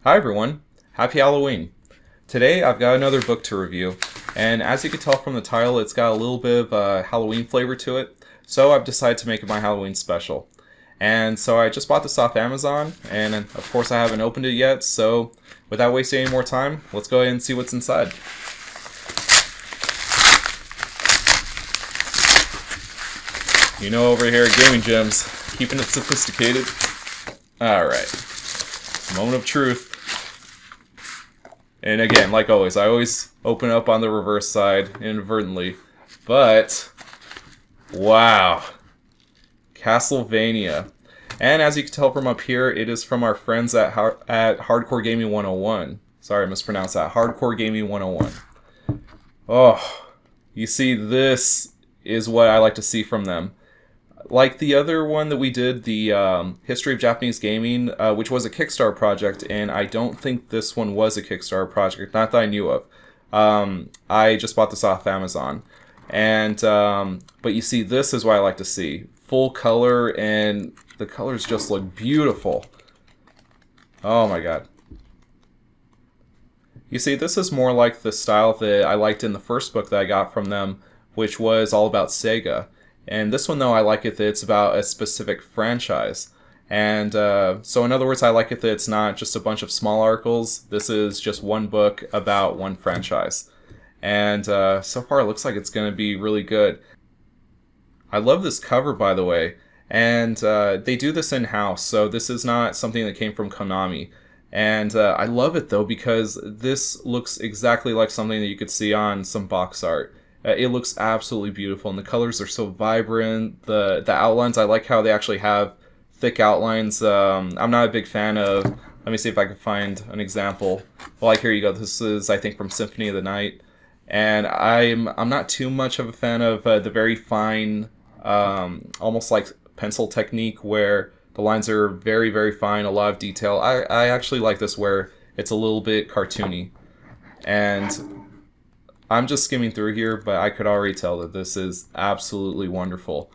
Hi everyone, happy Halloween. Today I've got another book to review, and as you can tell from the title, it's got a little bit of a Halloween flavor to it, so I've decided to make it my Halloween special. And so I just bought this off Amazon, and of course I haven't opened it yet, so without wasting any more time, let's go ahead and see what's inside. You know, over here at Gaming Gems, keeping it sophisticated. Alright, moment of truth. And again, like always, I always open up on the reverse side inadvertently. But, wow. Castlevania. And as you can tell from up here, it is from our friends at Hardcore Gaming 101. Sorry, I mispronounced that. Hardcore Gaming 101. Oh, you see, this is what I like to see from them. Like the other one that we did, the History of Japanese Gaming, which was a Kickstarter project, and I don't think this one was a Kickstarter project, not that I knew of. I just bought this off Amazon. And, but you see, this is what I like to see. Full color, and the colors just look beautiful. Oh my god. You see, this is more like the style that I liked in the first book that I got from them, which was all about Sega. And this one, though, I like it that it's about a specific franchise. And so in other words, I like it that it's not just a bunch of small articles. This is just one book about one franchise. And so far, it looks like it's going to be really good. I love this cover, by the way. And they do this in-house, so this is not something that came from Konami. And I love it, though, because this looks exactly like something that you could see on some box art. It looks absolutely beautiful, and the colors are so vibrant. The outlines, I like how they actually have thick outlines. I'm not a big fan of... Let me see if I can find an example. Well, like, here you go. This is, I think, from Symphony of the Night. And I'm not too much of a fan of the very fine, almost like pencil technique, where the lines are very, very fine, a lot of detail. I actually like this where it's a little bit cartoony. And I'm just skimming through here, but I could already tell that this is absolutely wonderful.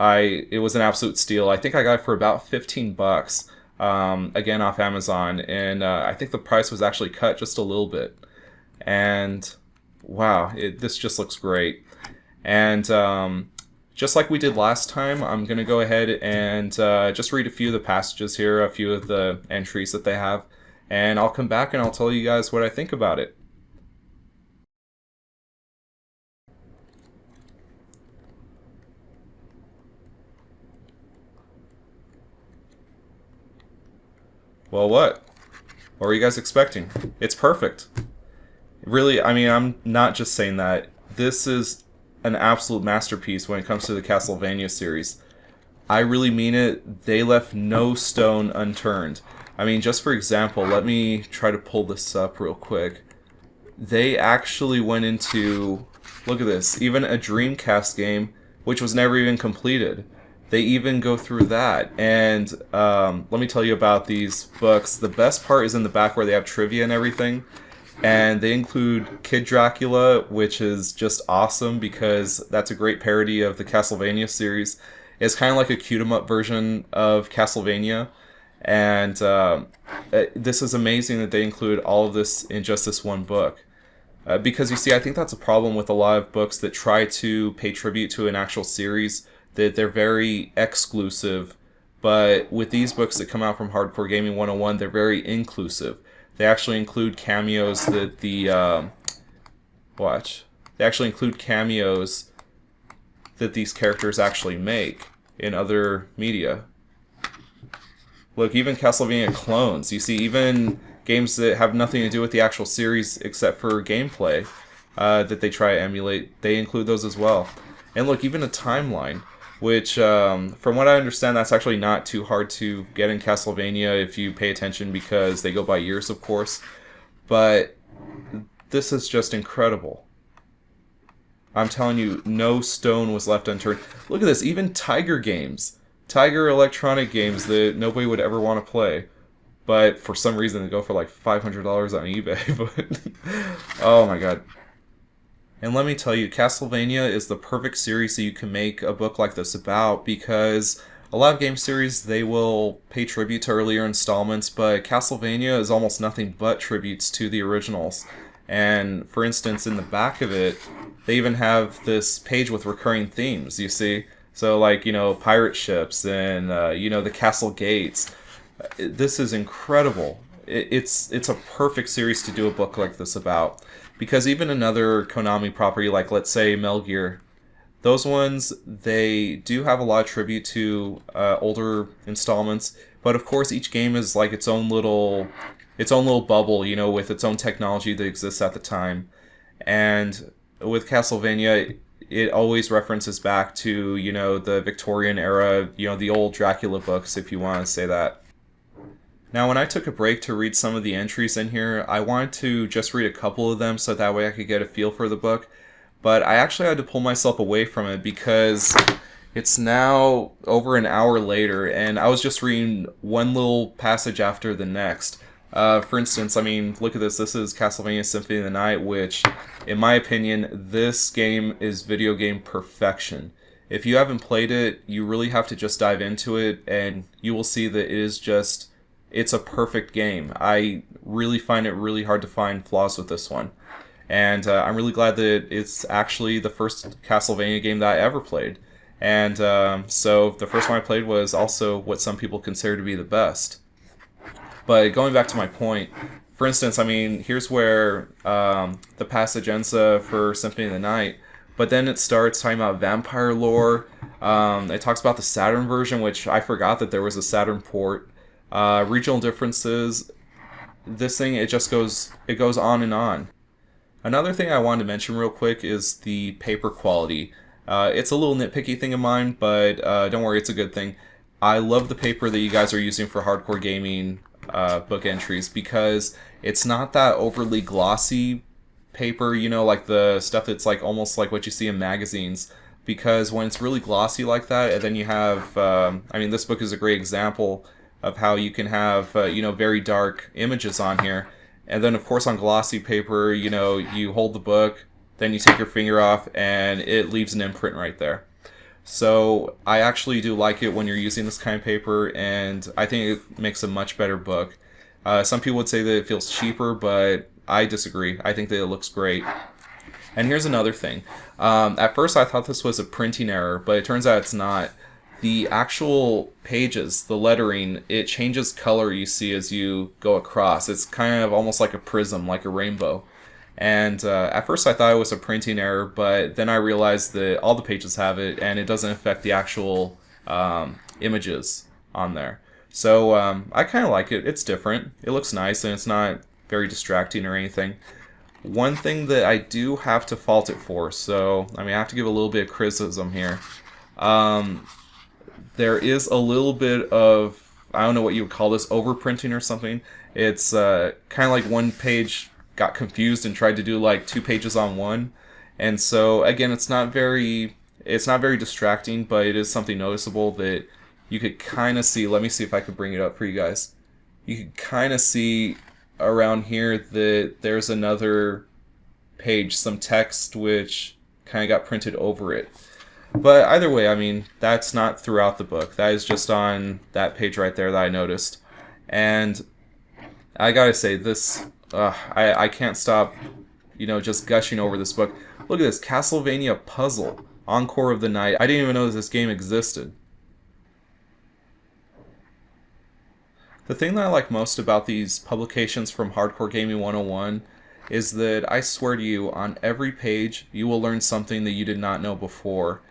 It was an absolute steal. I think I got it for about 15 bucks, again off Amazon, and I think the price was actually cut just a little bit. And wow, this just looks great. And just like we did last time, I'm going to go ahead and just read a few of the passages here, a few of the entries that they have, and I'll come back and I'll tell you guys what I think about it. Well, what? What were you guys expecting? It's perfect. Really, I mean, I'm not just saying that. This is an absolute masterpiece when it comes to the Castlevania series. I really mean it. They left no stone unturned. I mean, just for example, let me try to pull this up real quick. They actually went into... Look at this. Even a Dreamcast game, which was never even completed. They even go through that. And let me tell you about these books. The best part is in the back where they have trivia and everything. And they include Kid Dracula, which is just awesome because that's a great parody of the Castlevania series. It's kind of like a cute-em-up version of Castlevania. And this is amazing that they include all of this in just this one book. Because you see, I think that's a problem with a lot of books that try to pay tribute to an actual series, that they're very exclusive. But with these books that come out from Hardcore Gaming 101, they're very inclusive. They actually include cameos that They actually include cameos that these characters actually make in other media. Look, even Castlevania clones. You see, even games that have nothing to do with the actual series except for gameplay that they try to emulate, they include those as well. And look, even a timeline, which, from what I understand, that's actually not too hard to get in Castlevania if you pay attention, because they go by years, of course. But this is just incredible. I'm telling you, no stone was left unturned. Look at this, even Tiger games. Tiger Electronic games that nobody would ever want to play. But for some reason, they go for like $500 on eBay. But oh my god. And let me tell you, Castlevania is the perfect series that you can make a book like this about, because A lot of game series, they will pay tribute to earlier installments, but Castlevania is almost nothing but tributes to the originals. And for instance, in the back of it, they even have this page with recurring themes, you see? So, like, pirate ships and, the castle gates. This is incredible. It's a perfect series to do a book like this about. Because even another Konami property, like, let's say, Metal Gear, those ones, they do have a lot of tribute to older installments, but of course each game is like its own little bubble, with its own technology that exists at the time. And with Castlevania, it always references back to, the Victorian era, the old Dracula books, if you want to say that. Now, when I took a break to read some of the entries in here, I wanted to just read a couple of them so that way I could get a feel for the book. But I actually had to pull myself away from it because it's now over an hour later, and I was just reading one little passage after the next. For instance, look at this. This is Castlevania Symphony of the Night, which, in my opinion, this game is video game perfection. If you haven't played it, you really have to just dive into it, and you will see that it's a perfect game. I really find it really hard to find flaws with this one. And I'm really glad that it's actually the first Castlevania game that I ever played. And so the first one I played was also what some people consider to be the best. But going back to my point, for instance, here's where the passage ends for Symphony of the Night. But then it starts talking about vampire lore. It talks about the Saturn version, which I forgot that there was a Saturn port. Regional differences. This thing, it goes on and on. Another thing I wanted to mention real quick is the paper quality. It's a little nitpicky thing of mine, but don't worry, it's a good thing. I love the paper that you guys are using for hardcore gaming book entries because it's not that overly glossy paper, like the stuff that's like almost like what you see in magazines. Because when it's really glossy like that, and then you have, this book is a great example of how you can have, very dark images on here. And then, of course, on glossy paper, you hold the book, then you take your finger off, and it leaves an imprint right there. So I actually do like it when you're using this kind of paper, and I think it makes a much better book. Some people would say that it feels cheaper, but I disagree. I think that it looks great. And here's another thing. At first, I thought this was a printing error, but it turns out it's not. The actual pages, the lettering, it changes color, you see, as you go across. It's kind of almost like a prism, like a rainbow. And at first I thought it was a printing error, but then I realized that all the pages have it, and it doesn't affect the actual images on there. So I kind of like it. It's different. It looks nice, and it's not very distracting or anything. One thing that I do have to fault it for, so I have to give a little bit of criticism here. There is a little bit of, I don't know what you would call this, overprinting or something. It's kind of like one page got confused and tried to do like 2 pages on one. And so, again, it's not very distracting, but it is something noticeable that you could kind of see. Let me see if I could bring it up for you guys. You could kind of see around here that there's another page, some text, which kind of got printed over it. But either way, that's not throughout the book. That is just on that page right there that I noticed. And I gotta say, this, I can't stop, just gushing over this book. Look at this, Castlevania Puzzle, Encore of the Night. I didn't even know this game existed. The thing that I like most about these publications from Hardcore Gaming 101 is that I swear to you, on every page, you will learn something that you did not know before.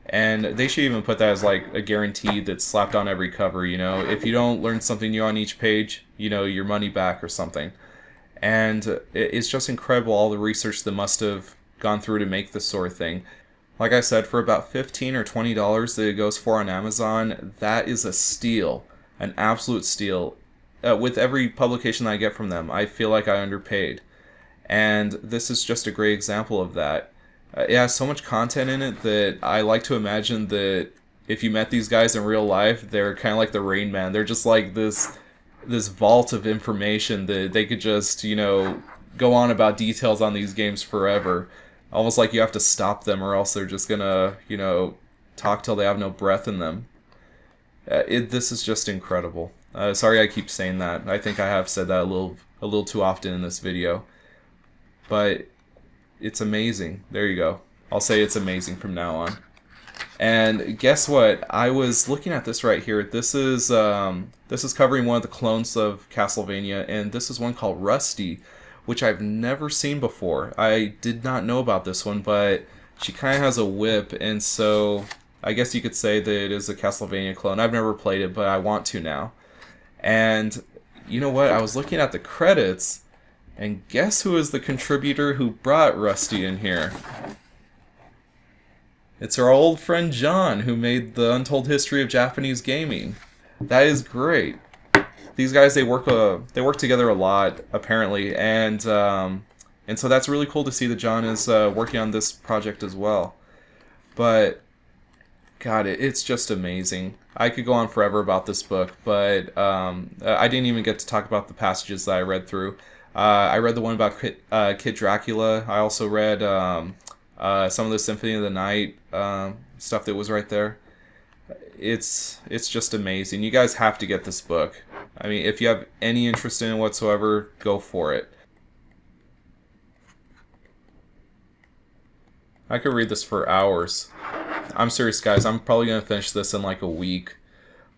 And they should even put that as like a guarantee that's slapped on every cover, If you don't learn something new on each page, your money back or something. And it's just incredible all the research that must have gone through to make this sort of thing. Like I said, for about $15 or $20 that it goes for on Amazon, that is a steal. An absolute steal. With every publication that I get from them, I feel like I underpaid. And this is just a great example of that. It has so much content in it that I like to imagine that if you met these guys in real life, they're kind of like the Rain Man. They're just like this vault of information that they could just, go on about details on these games forever. Almost like you have to stop them or else they're just gonna, talk till they have no breath in them. This is just incredible. Sorry I keep saying that. I think I have said that a little too often in this video. But it's amazing. There you go. I'll say it's amazing from now on. And guess what? I was looking at this right here. This is covering one of the clones of Castlevania, and this is one called Rusty, which I've never seen before. I did not know about this one, but she kind of has a whip, and so I guess you could say that it is a Castlevania clone. I've never played it, but I want to now. And you know what? I was looking at the credits, and guess who is the contributor who brought Rusty in here? It's our old friend John, who made the Untold History of Japanese Gaming. That is great. These guys, they work together a lot, apparently, and so that's really cool to see that John is working on this project as well. But God, it's just amazing. I could go on forever about this book, but I didn't even get to talk about the passages that I read through. I read the one about Kid Dracula. I also read some of the Symphony of the Night stuff that was right there. It's just amazing. You guys have to get this book. I mean, if you have any interest in it whatsoever, go for it. I could read this for hours. I'm serious, guys. I'm probably going to finish this in like a week.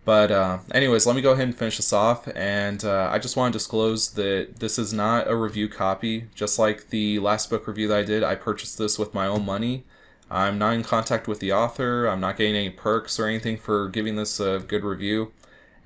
But anyways, let me go ahead and finish this off. And I just want to disclose that this is not a review copy. Just like the last book review that I did, I purchased this with my own money. I'm not in contact with the author. I'm not getting any perks or anything for giving this a good review.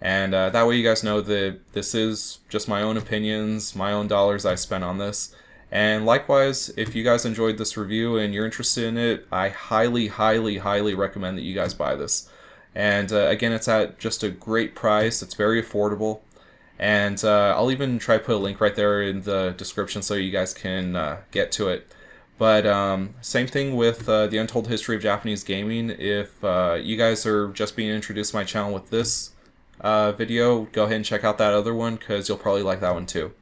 And that way you guys know that this is just my own opinions, my own dollars I spent on this. And likewise, if you guys enjoyed this review and you're interested in it, I highly, highly, highly recommend that you guys buy this. And again, it's at just a great price. It's very affordable. And I'll even try to put a link right there in the description so you guys can get to it. But same thing with the Untold History of Japanese Gaming. If you guys are just being introduced to my channel with this video, go ahead and check out that other one because you'll probably like that one too.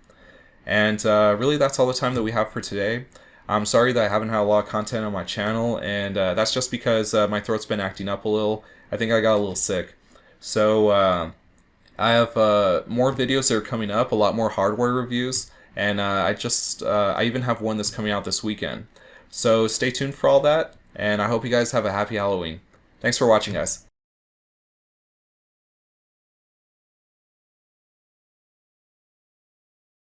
And really, that's all the time that we have for today. I'm sorry that I haven't had a lot of content on my channel, and that's just because my throat's been acting up a little. I think I got a little sick. So I have more videos that are coming up, a lot more hardware reviews, and I even have one that's coming out this weekend. So stay tuned for all that, and I hope you guys have a happy Halloween. Thanks for watching, guys.